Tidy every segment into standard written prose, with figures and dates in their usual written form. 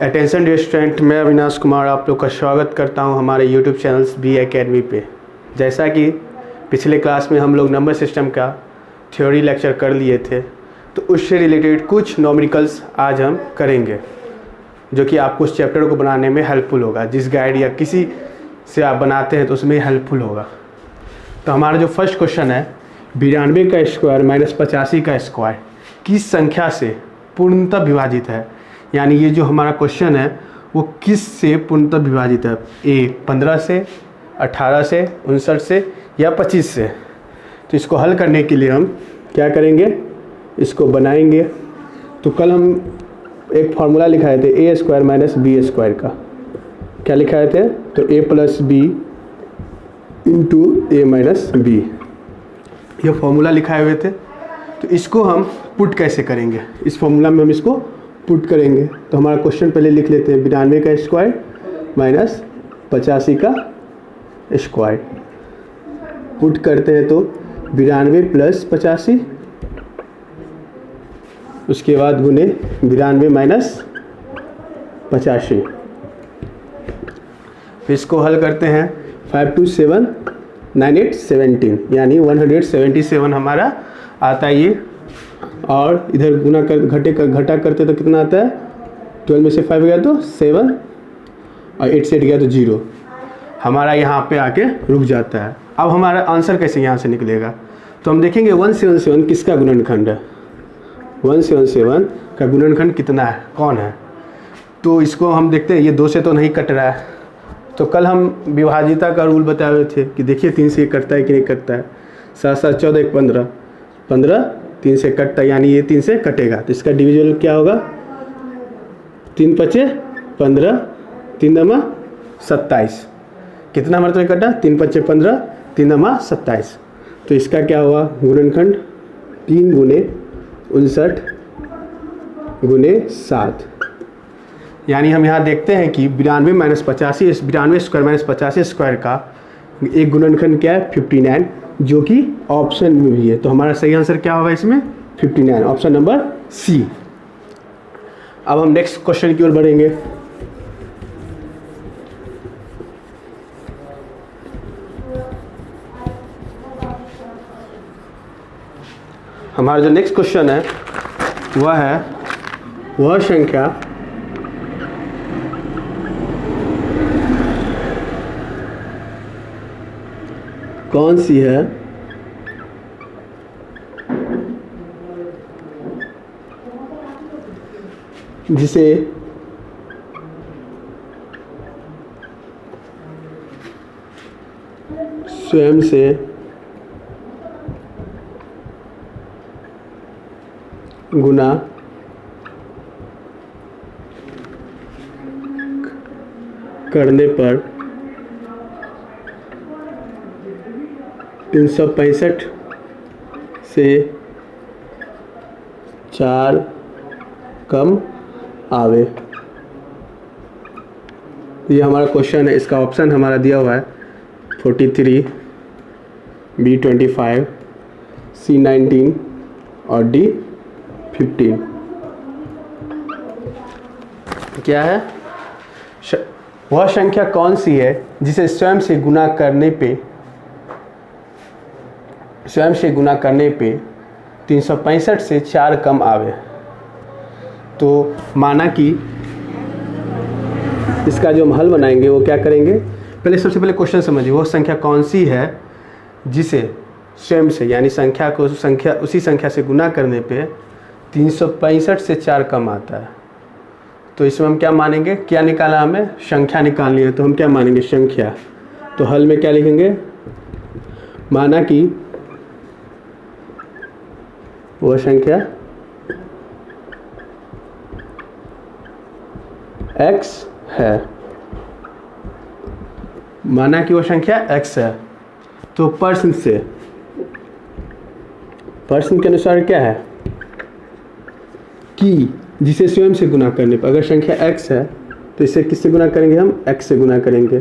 Attention dear student, मैं अविनाश कुमार आप लोग का स्वागत करता हूं हमारे यूट्यूब चैनल्स बी एकेडमी पे। जैसा कि पिछले क्लास में हम लोग नंबर सिस्टम का थ्योरी लेक्चर कर लिए थे, तो उससे रिलेटेड कुछ न्यूमेरिकल्स आज हम करेंगे जो कि आपको उस चैप्टर को बनाने में हेल्पफुल होगा। जिस गाइड या किसी से आप बनाते हैं तो उसमें हेल्पफुल होगा। तो हमारा जो फर्स्ट क्वेश्चन है, 92 का स्क्वायर माइनस 85 का स्क्वायर किस संख्या से पूर्णतः विभाजित है। यानी ये जो हमारा क्वेश्चन है वो किस से पूर्णतः विभाजित है, ए 15 से, 18 से, 59 से या 25 से। तो इसको हल करने के लिए हम क्या करेंगे, इसको बनाएंगे। तो कल हम एक फार्मूला लिखाए थे ए स्क्वायर माइनस बी स्क्वायर का। क्या लिखाए थे? तो ए प्लस बी इंटू ए माइनस बी, ये फार्मूला लिखाए हुए थे। तो इसको हम पुट कैसे करेंगे, इस फार्मूला में हम इसको पुट करेंगे। तो हमारा क्वेश्चन पहले लिख लेते हैं, 92 का स्क्वायर माइनस 85 का स्क्वायर। पुट करते हैं तो 92 प्लस 85, उसके बाद गुने 92 माइनस 85। फिर इसको हल करते हैं, 5 2 7 9 8 17, यानी 177 हमारा आता है ये। और इधर गुना कर घटा करते तो कितना आता है, 12 में से 5 गया तो 7 और 8 से 8 गया तो 0, हमारा यहाँ पे आके रुक जाता है। अब हमारा आंसर कैसे यहाँ से निकलेगा, तो हम देखेंगे 177 किसका गुणनखंड है, 177 का गुणनखंड कितना है, कौन है। तो इसको हम देखते हैं, ये 2 से तो नहीं कट रहा है। तो कल हम विभाजिता का रूल बताए हुए थे कि देखिए 3 से कटता है कि नहीं कटता है। 7 7 14 1 15, 15 3 से कटता है, यानी ये 3 से कटेगा। तो इसका डिविजन क्या होगा, 3 5 15, 3 9 27। कितना मतलब कटा, 3 5 15, 3 9 27। तो इसका क्या हुआ गुणनखंड, 3 गुने 59 गुने 7। यानी हम यहाँ देखते हैं कि 92 माइनस 85, 92 स्क्वायर माइनस 85 स्क्वायर का एक गुणनखंड क्या है, 59, जो कि ऑप्शन में भी है। तो हमारा सही आंसर क्या होगा इसमें, 59, ऑप्शन नंबर सी। अब हम नेक्स्ट क्वेश्चन की ओर बढ़ेंगे। हमारा जो नेक्स्ट क्वेश्चन है वह संख्या कौन सी है जिसे स्वयं से गुना करने पर 365 से 4 कम आवे। ये हमारा क्वेश्चन है। इसका ऑप्शन हमारा दिया हुआ है 43, B 25, C 19 और D 15। क्या है, वह संख्या कौन सी है जिसे स्वयं से गुना करने पे 365 से 4 कम आवे। तो माना कि इसका जो हम हल बनाएंगे वो क्या करेंगे, पहले सबसे पहले क्वेश्चन समझिए, वो संख्या कौन सी है जिसे स्वयं से, यानी उसी संख्या से गुना करने पे 365 से 4 कम आता है। तो इसमें हम क्या मानेंगे, क्या निकाला हमें, संख्या निकालनी है। तो हम क्या मानेंगे, संख्या। तो हल में क्या लिखेंगे, माना कि वह संख्या x है, माना कि वह संख्या x है। तो पर्सन के अनुसार क्या है कि जिसे स्वयं से गुना करने पर, अगर संख्या x है तो इसे किससे गुना करेंगे, हम x से गुना करेंगे।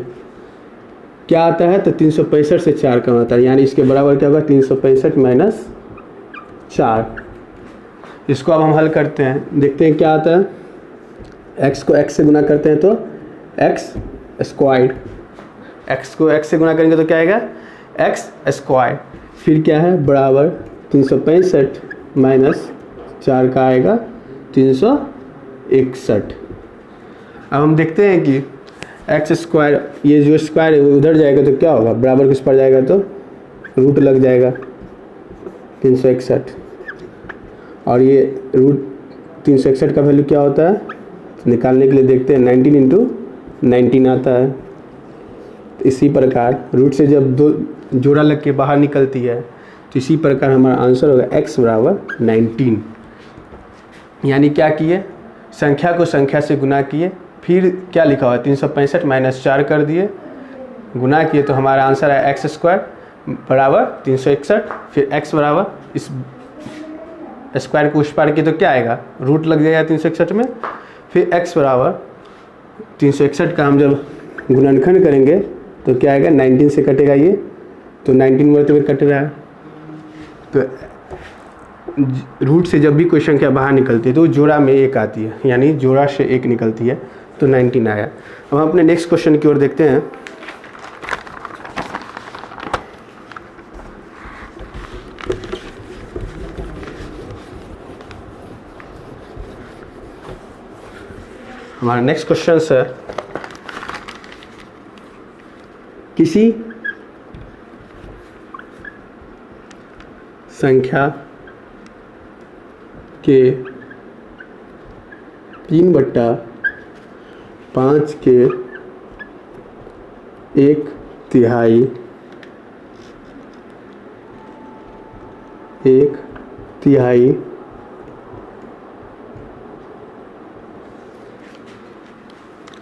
क्या आता है, तो 365 से 4 कम आता है, यानी इसके बराबर क्या होगा, 365 माइनस 4। इसको अब हम हल करते हैं, देखते हैं क्या आता है। x को x से गुना करते हैं तो x स्क्वायर्ड, x को x से गुना करेंगे तो क्या आएगा x स्क्वायर्ड, फिर क्या है बराबर 365 माइनस 4 का आएगा 361। अब हम देखते हैं कि एक्स स्क्वायर, ये जो स्क्वायर है वो उधर जाएगा तो क्या होगा, बराबर किस पर जाएगा तो रूट लग जाएगा 361, और ये रूट 361 का वैल्यू क्या होता है निकालने के लिए देखते हैं 19 इंटू 19 आता है। तो इसी प्रकार रूट से जब दो जोड़ा लग के बाहर निकलती है तो इसी प्रकार हमारा आंसर होगा x बराबर 19। यानी क्या किए, संख्या को संख्या से गुना किए, फिर क्या लिखा हुआ है 365 माइनस 4 कर दिए, गुना किए तो हमारा आंसर है एक्स स्क्वायर बराबर 361, फिर x बराबर इस स्क्वायर को उस पार किए तो क्या आएगा रूट लग जाएगा 361 में, फिर x बराबर 361 का हम जब गुणनखंड करेंगे तो क्या आएगा 19 से कटेगा ये, तो 19 मरते हुए कट रहा है। तो रूट से जब भी कोई संख्या बाहर निकलती है तो जोड़ा में एक आती है, यानी जोड़ा से एक निकलती है, तो 19 आया। अब हम अपने नेक्स्ट क्वेश्चन की ओर देखते हैं। हमारा नेक्स्ट क्वेश्चन है किसी संख्या के 3/5 के 1/3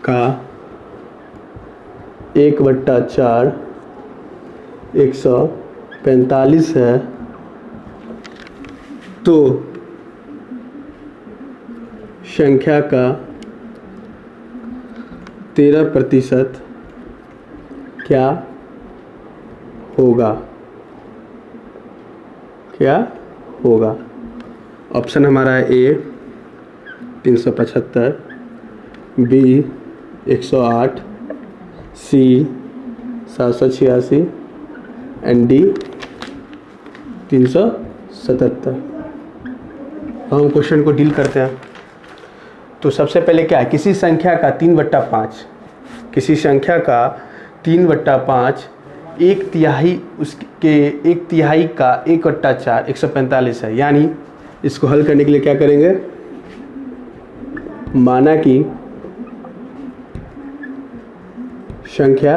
का 1/4 145 है, तो संख्या का 13% क्या होगा, क्या होगा। ऑप्शन हमारा है ए 375, बी 108, सी 786 एंड डी 377। हम क्वेश्चन को डील करते हैं। तो सबसे पहले क्या है, किसी संख्या का 3/5, किसी संख्या का 3/5 1/3 उसके 1/3 का 1/4 145 है। यानी इसको हल करने के लिए क्या करेंगे, माना कि संख्या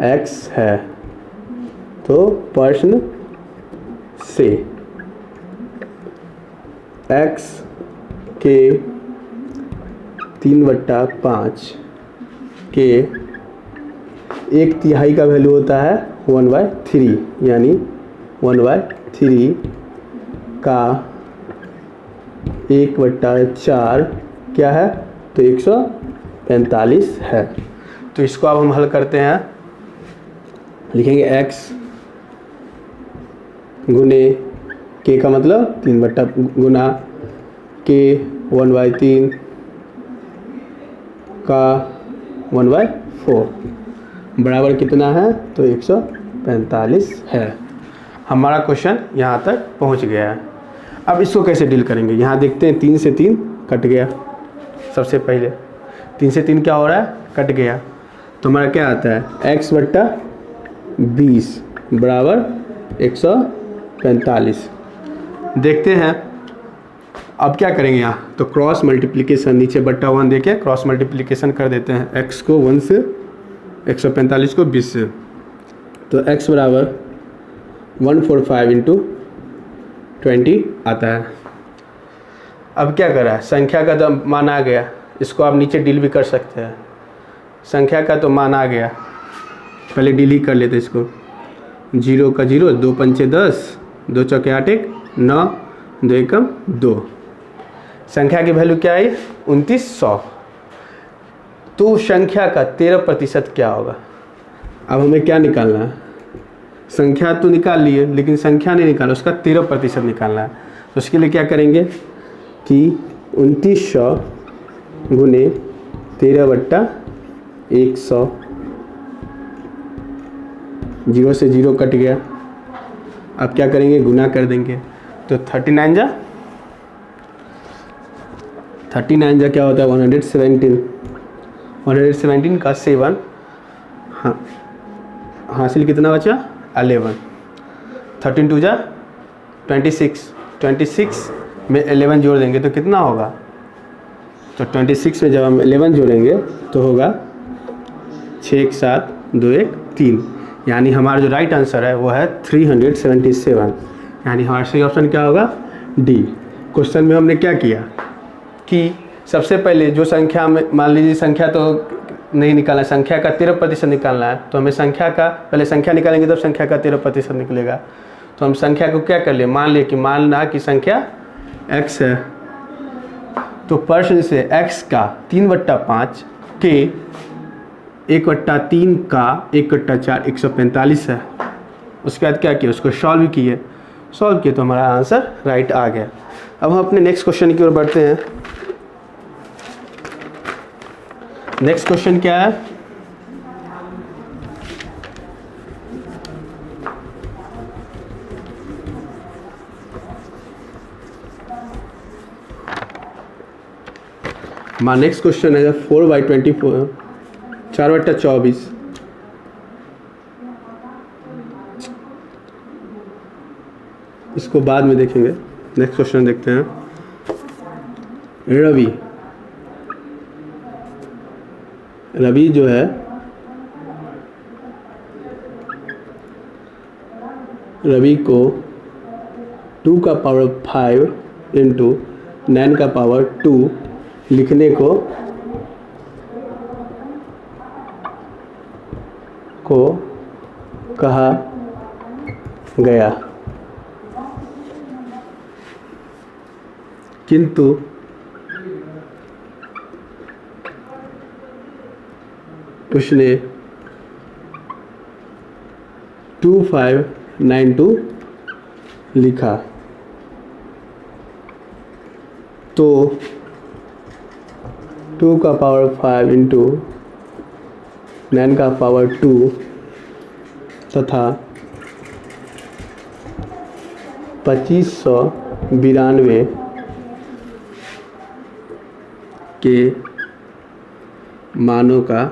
x है, तो प्रश्न से x के 3/5 के 1/3 का वैल्यू होता है 1/3, यानी 1/3 का 1/4 क्या है तो 145 है। तो इसको अब हम हल करते हैं, लिखेंगे x गुने k का मतलब 3 गुना k 1/3 का 1/4 बराबर कितना है तो 145 है। हमारा क्वेश्चन यहाँ तक पहुँच गया है। अब इसको कैसे डील करेंगे, यहाँ देखते हैं 3 से 3 कट गया, सबसे पहले 3 से 3 क्या हो रहा है कट गया, तो हमारा क्या आता है x/20 बराबर 145। देखते हैं अब क्या करेंगे, यहाँ तो क्रॉस मल्टीप्लिकेशन, नीचे बट्टा 1 देके क्रॉस मल्टीप्लिकेशन कर देते हैं, x को 1 से 145 को 20 से, तो x बराबर 145 इंटू 20 आता है। अब क्या करा है, संख्या का तो मान आ गया, इसको आप नीचे डील भी कर सकते हैं। संख्या का तो मान आ गया, पहले डील ही कर लेते इसको। 0 का 0, 2 पंचे 10, 2 चौके 8 1 9, 2 एकम 2। संख्या की वैल्यू क्या आई 2900। तो संख्या का 13% क्या होगा। अब हमें क्या निकालना है, संख्या तो निकाल लिए लेकिन संख्या नहीं निकाला, उसका 13% निकालना है। तो उसके लिए क्या करेंगे कि 2900 गुने 13/100, 0 से 0 कट गया। अब क्या करेंगे, गुना कर देंगे। तो 39 जा क्या होता है 117, 117 का 7, हाँ हासिल कितना बचा 11, 13 2 जा 26, 26 में 11 जोड़ देंगे तो कितना होगा, तो 26 में जब हम 11 जोड़ेंगे तो होगा 6 1 7 2 1 3, यानी हमारा जो राइट आंसर है वो है 377, यानी हमारा सही ऑप्शन क्या होगा डी। क्वेश्चन में हमने क्या किया कि सबसे पहले जो संख्या में, मान लीजिए संख्या तो नहीं निकालना है, संख्या का 13% निकालना है, तो हमें संख्या का पहले संख्या निकालेंगे तब संख्या का 13% निकलेगा। तो हम संख्या को क्या कर लिए, मानना कि संख्या x है, तो प्रश्न से x का 3/5 के 1/3 का 1/4 145 है। उसके बाद क्या किया, उसको सॉल्व किए तो हमारा आंसर राइट आ गया। अब हम अपने नेक्स्ट क्वेश्चन की ओर बढ़ते हैं। नेक्स्ट क्वेश्चन क्या है, हमारा नेक्स्ट क्वेश्चन है 4/24, 4/24। इसको बाद में देखेंगे, नेक्स्ट क्वेश्चन देखते हैं। रवि जो है, रवि को 2 का पावर 5 इंटू 9 का पावर 2 लिखने को कहा गया, किंतु उसने 2592 लिखा, तो 2 का पावर 5 इंटू 9 का पावर 2 तथा 2592 के मानों का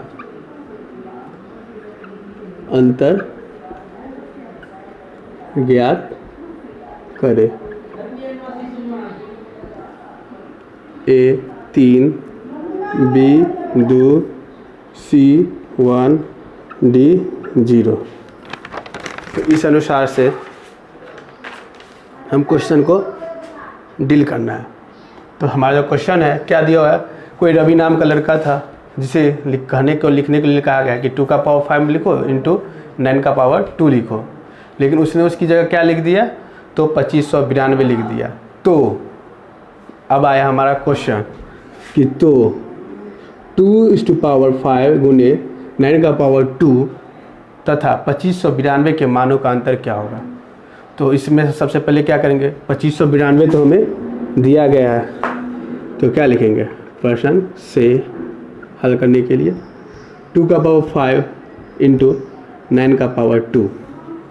अंतर ज्ञात करें। A3, B2, C1, D0। तो इस अनुसार से हम क्वेश्चन को डील करना है। तो हमारा जो क्वेश्चन है क्या दिया हुआ है, कोई रवि नाम का लड़का था जिसे लिखने के लिए कहा गया कि 2 का पावर 5 लिखो इंटू 9 का पावर 2 लिखो, लेकिन उसने उसकी जगह क्या लिख दिया, तो 2592 लिख दिया। तो अब आया हमारा क्वेश्चन कि तो 2:5 गुने 9 का पावर 2 तथा 2592 के मानों का अंतर क्या होगा। तो इसमें सबसे पहले क्या करेंगे, 2592 तो हमें दिया गया है, तो क्या लिखेंगे, प्रश्न से हल करने के लिए 2 का पावर 5 इंटू 9 का पावर 2,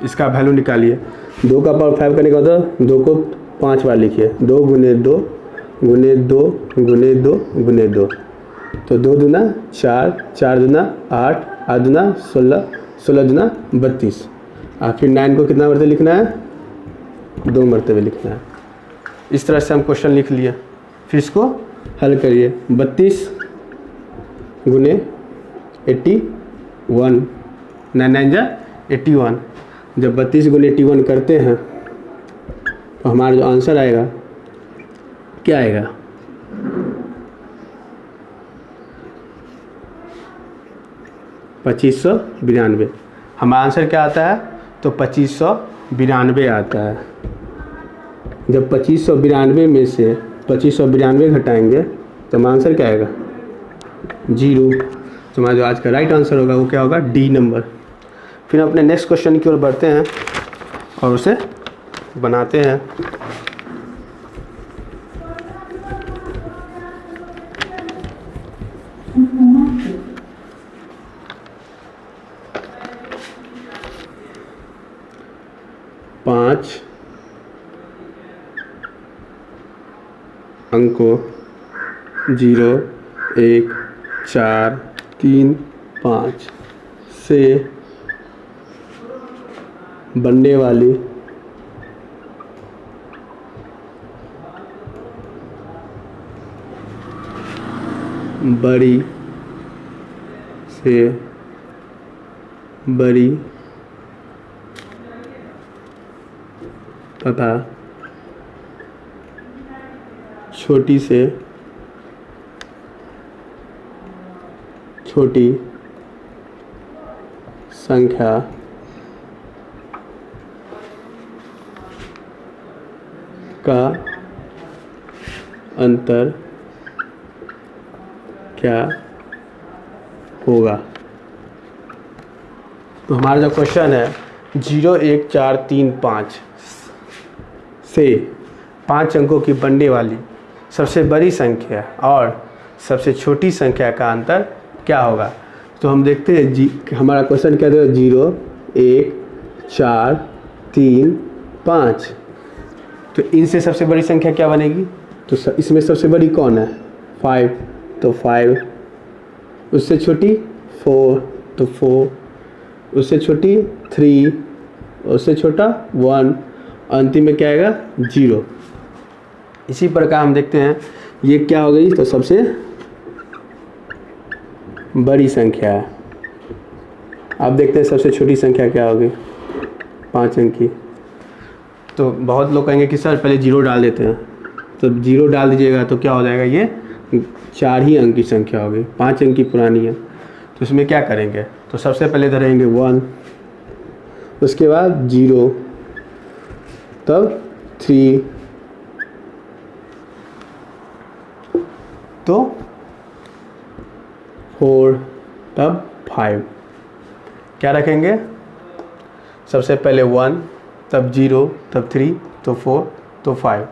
इसका वैल्यू निकालिए। 2 का पावर 5 करने का मतलब 2 को 5 बार लिखिए, 2 गुने 2 गुने 2 गुने 2 गुने 2, तो 2 दूना 4, 4 दूना 8, 8 दूना 16, 16 दूना 32, और फिर 9 को कितना मरतबे लिखना है, 2 मरतबे लिखना है। इस तरह से हम क्वेश्चन लिख लिए, फिर इसको हल करिए। 32 गुने 81, 9 जा 81, जब 32 गुने 81 करते हैं तो हमारा जो आंसर आएगा क्या आएगा, 2592। हमारा आंसर क्या आता है, तो 2592 आता है। जब 2592 में से 2592 घटाएंगे तो हमारा आंसर क्या आएगा, 0। तो हमारा जो आज का राइट आंसर होगा वो क्या होगा, डी नंबर। फिर हम अपने नेक्स्ट क्वेश्चन की ओर बढ़ते हैं और उसे बनाते हैं। पाँच अंकों 0, 1, 4, 3, 5 से बनने वाली बड़ी से बड़ी तथा छोटी से छोटी संख्या का अंतर क्या होगा। तो हमारा जो क्वेश्चन है 0, 1, 4, 3, 5 से 5 अंकों की बनने वाली सबसे बड़ी संख्या और सबसे छोटी संख्या का अंतर क्या होगा। तो हम देखते हैं हमारा क्वेश्चन क्या है 0, 1, 4, 3, 5। तो इनसे सबसे बड़ी संख्या क्या बनेगी। तो इसमें सबसे बड़ी कौन है 5, तो 5। उससे छोटी 4, तो 4। उससे छोटी 3, उससे छोटा 1, अंतिम में क्या आएगा 0। इसी प्रकार हम देखते हैं ये क्या हो गई। तो सबसे बड़ी संख्या है। अब देखते हैं सबसे छोटी संख्या क्या होगी 5 अंक की। तो बहुत लोग कहेंगे कि सर पहले 0 डाल देते हैं। तो 0 डाल दीजिएगा तो क्या हो जाएगा, ये 4 ही अंक की संख्या होगी, 5 अंक की पुरानी है। तो इसमें क्या करेंगे, तो सबसे पहले धरेंगे 1, उसके बाद 0, तब 3, तो 4, तब 5। क्या रखेंगे, सबसे पहले 1, तब 0, तब 3, तो 4, तो 5।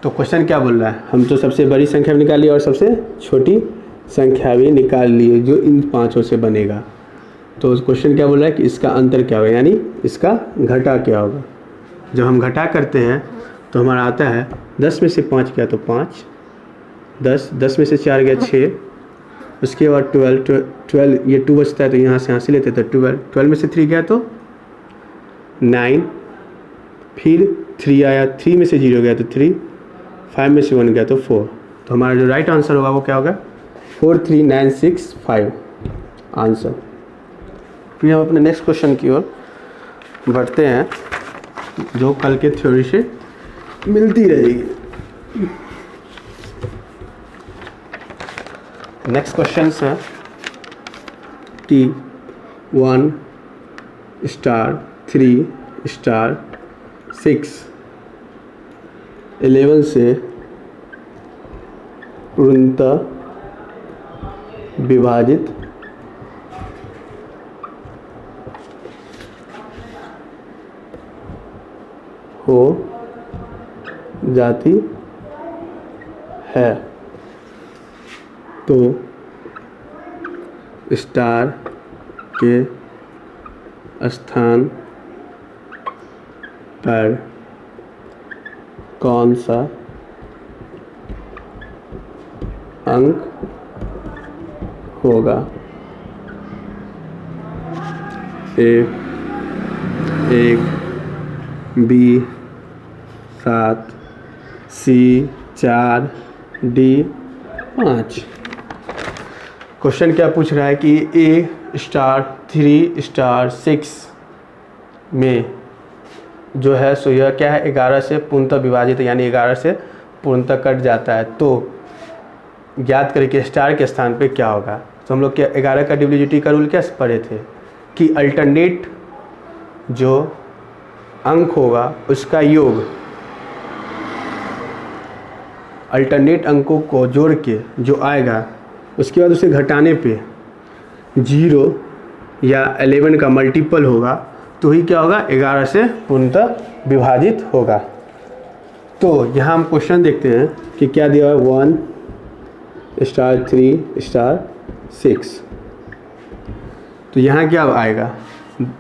तो क्वेश्चन क्या बोल रहा है, हम तो सबसे बड़ी संख्या भी निकाली और सबसे छोटी संख्या भी निकाल लिए जो इन 5 से बनेगा। तो क्वेश्चन क्या बोल रहा है कि इसका अंतर क्या होगा, यानी इसका घटा क्या होगा। जब हम घटा करते हैं तो हमारा आता है 10 में से 5 गया तो 5, 10 में से 4 गया 6, उसके बाद 12 ये 2 बचता है तो यहाँ से लेते तो 12 में से 3 गया तो 9, फिर 3 आया, 3 में से 0 गया तो 3, 5 में से 1 गया तो 4। तो हमारा जो राइट आंसर होगा वो क्या होगा 43965 आंसर। फिर हम अपने नेक्स्ट क्वेश्चन की ओर बढ़ते हैं जो कल के थ्योरी से मिलती रहेगी। नेक्स्ट क्वेश्चन है T1 स्टार 3 स्टार 6 11 से पूर्णतः विभाजित हो जाती है। तो स्टार के स्थान पर कौन सा अंक होगा। A1, B 7, C 4, D 5। Question क्या पूछ रहा है कि A स्टार 3 स्टार 6 में जो है सो यह क्या है 11 से पूर्णतः विभाजित है, यानी 11 से पूर्णतः कट जाता है। तो ज्ञात करें कि स्टार के स्थान पे क्या होगा। तो हम लोग क्या 11 का डिविजिबिलिटी का रूल क्या पढ़े थे कि अल्टरनेट जो अंक होगा उसका योग अल्टरनेट अंकों को जोड़ के जो आएगा उसके बाद उसे घटाने पे 0 या 11 का मल्टीपल होगा तो ही क्या होगा, 11 से पूर्णतः विभाजित होगा। तो यहाँ हम क्वेश्चन देखते हैं कि क्या दिया है, 1 * 3 * 6। तो यहाँ क्या आएगा,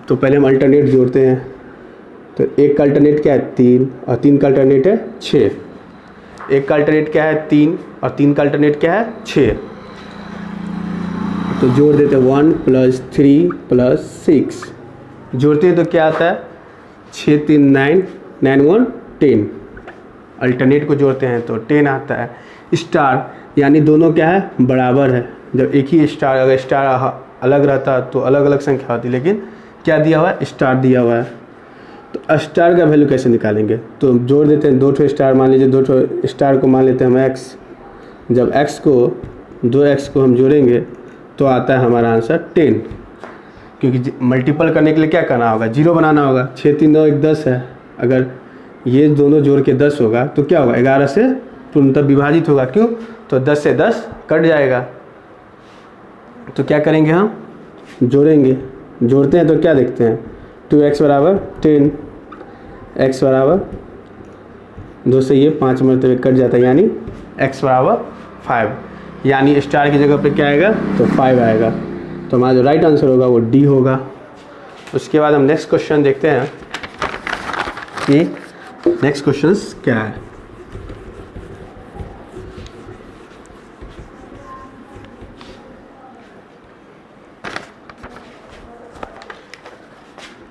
तो पहले हम अल्टरनेट जोड़ते हैं। तो एक का अल्टरनेट क्या है, 3 और 3 का अल्टरनेट है 6। एक का अल्टरनेट क्या है, 3 और 3 का अल्टरनेट क्या है, 6। तो जोड़ देते हैं 1 + 3 + 6, जोड़ते हैं तो क्या आता है, 6 3 9, 9 1 10। अल्टरनेट को जोड़ते हैं तो 10 आता है। स्टार यानी दोनों क्या है, बराबर है। जब एक ही स्टार, अगर स्टार अलग रहता तो अलग अलग संख्या होती, लेकिन क्या दिया हुआ है, स्टार दिया हुआ है। तो स्टार का वैल्यू कैसे निकालेंगे, तो जोड़ देते हैं 2 स्टार, मान लीजिए 2 स्टार को मान लेते हैं हम x। जब दो x को हम जोड़ेंगे तो आता है हमारा आंसर 10, क्योंकि मल्टीपल करने के लिए क्या करना होगा, 0 बनाना होगा। 6 3 9 1 10 है, अगर ये दोनों जोड़ के 10 होगा तो क्या होगा, 11 से पूर्णतः विभाजित होगा। क्यों, तो 10 से 10 कट जाएगा। तो क्या करेंगे, हम जोड़ेंगे, जोड़ते हैं तो क्या देखते हैं, 2x = 10, x = 2 से ये 5 मरतबे कट जाता है, यानी x = 5, यानी स्टार की जगह पे क्या आएगा, तो 5 आएगा। तो हमारा जो राइट आंसर होगा वो डी होगा। उसके बाद हम नेक्स्ट क्वेश्चन देखते हैं कि नेक्स्ट क्वेश्चन क्या है।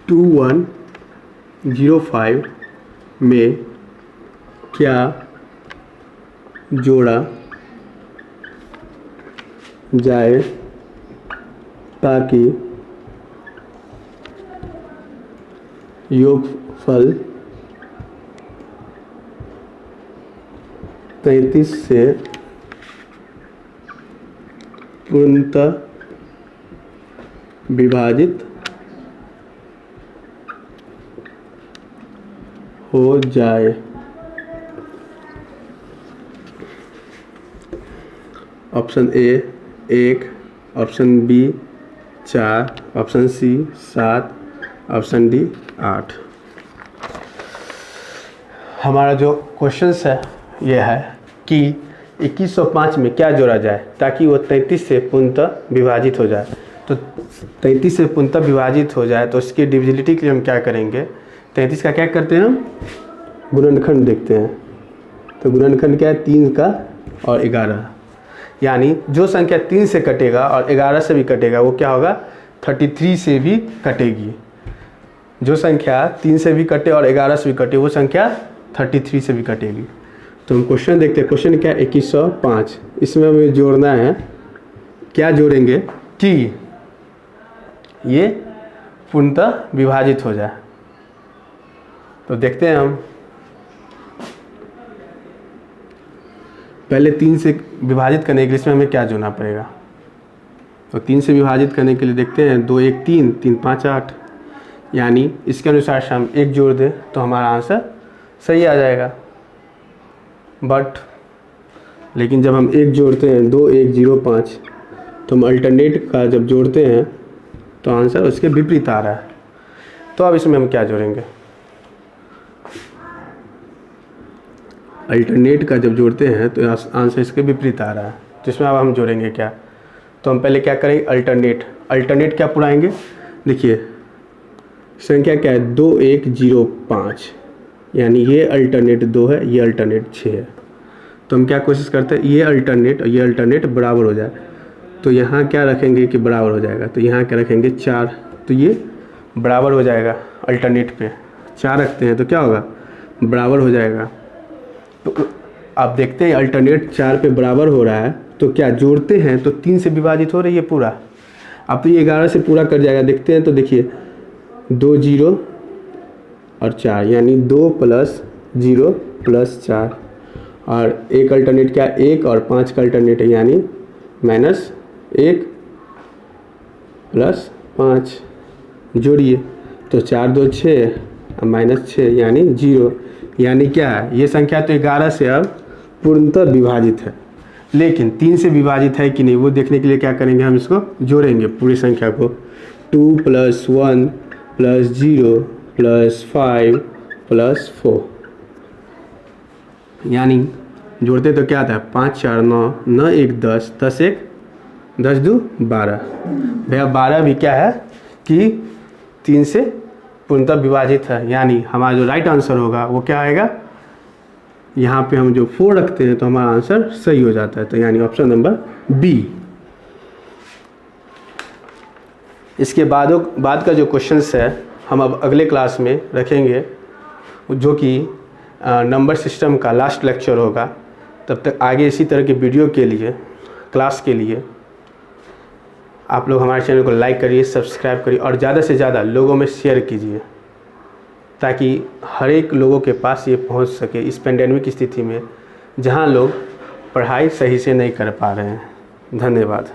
टू 2105 में क्या जोड़ा जाए ताकि योगफल 33 से पूर्णतः विभाजित हो जाए। Option A 1, option B 4, option C 7, option D 8। हमारा जो क्वेश्चन है ये है कि 2105 में क्या जोड़ा जाए ताकि वो 33 से पूर्णतः विभाजित हो जाए। तो 33 से पूर्णतः विभाजित हो जाए तो उसकी डिविजिबिलिटी के लिए हम क्या करेंगे, 33 का क्या करते हैं, हम गुणनखंड देखते हैं। तो गुणनखंड क्या है, 3 का और 11, यानी जो संख्या 3 से कटेगा और 11 से भी कटेगा वो क्या होगा, 33 से भी कटेगी। जो संख्या 3 से भी कटे और 11 से भी कटे वो संख्या 33 से भी कटेगी। तो हम क्वेश्चन देखते हैं, क्वेश्चन क्या है, 2105। इसमें हमें जोड़ना है, क्या जोड़ेंगे कि ये पूर्णतः विभाजित हो जाए। तो देखते हैं हम, पहले 3 से विभाजित करने के लिए इसमें हमें क्या जोड़ना पड़ेगा। तो 3 से विभाजित करने के लिए देखते हैं, 2 1 3, 3 5 8, यानी इसके अनुसार से हम 1 जोड़ दें तो हमारा आंसर सही आ जाएगा। बट लेकिन जब हम 1 जोड़ते हैं 2 1 0 5, तो हम अल्टरनेट का जब जोड़ते हैं तो आंसर उसके विपरीत आ रहा है। तो अब इसमें हम क्या जोड़ेंगे, अल्टरनेट का जब जोड़ते हैं तो आंसर इसके विपरीत आ रहा है। तो इसमें अब हम जोड़ेंगे क्या, तो हम पहले क्या करेंगे, अल्टरनेट क्या पुराएंगे। देखिए संख्या क्या है, 2 1 0 5, यानी ये अल्टरनेट 2 है, ये अल्टरनेट 6 है। तो हम क्या कोशिश करते हैं, ये अल्टरनेट और ये अल्टरनेट बराबर हो जाए। तो यहाँ क्या रखेंगे कि बराबर हो जाएगा, तो यहाँ क्या रखेंगे 4, तो ये बराबर हो जाएगा। अल्टरनेट पे 4 रखते हैं तो क्या होगा, बराबर हो जाएगा। तो आप देखते हैं अल्टरनेट 4 पे बराबर हो रहा है, तो क्या जोड़ते हैं तो 3 से विभाजित हो रही है पूरा। अब तो ये 11 से पूरा कर जाएगा, देखते हैं। तो देखिए 2 0 और 4, यानी 2 + 0 + 4, और एक अल्टरनेट क्या 1 और 5 का अल्टरनेट है, यानी -1 + 5। जोड़िए तो 4 2 6 और -6 यानी 0, यानी क्या है, ये संख्या तो 11 से अब पूर्णतः विभाजित है, लेकिन 3 से विभाजित है कि नहीं वो देखने के लिए क्या करेंगे, हम इसको जोड़ेंगे पूरी संख्या को। 2 + 1 + 0 + 5 + 4, यानी जोड़ते तो क्या आता है 5 4 9, 9 1 10, 10 1 10 2 12। भैया 12 भी क्या है कि 3 से पूर्णतः विभाजित है, यानी हमारा जो राइट आंसर होगा वो क्या आएगा, यहाँ पे हम जो 4 रखते हैं तो हमारा आंसर सही हो जाता है, तो यानी ऑप्शन नंबर बी। इसके बाद का जो क्वेश्चंस है हम अब अगले क्लास में रखेंगे, जो कि नंबर सिस्टम का लास्ट लेक्चर होगा। तब तक आगे इसी तरह के वीडियो के लिए, क्लास के लिए आप लोग हमारे चैनल को लाइक करिए, सब्सक्राइब करिए और ज़्यादा से ज़्यादा लोगों में शेयर कीजिए, ताकि हर एक लोगों के पास ये पहुंच सके इस पेंडेमिक स्थिति में, जहां लोग पढ़ाई सही से नहीं कर पा रहे हैं। धन्यवाद।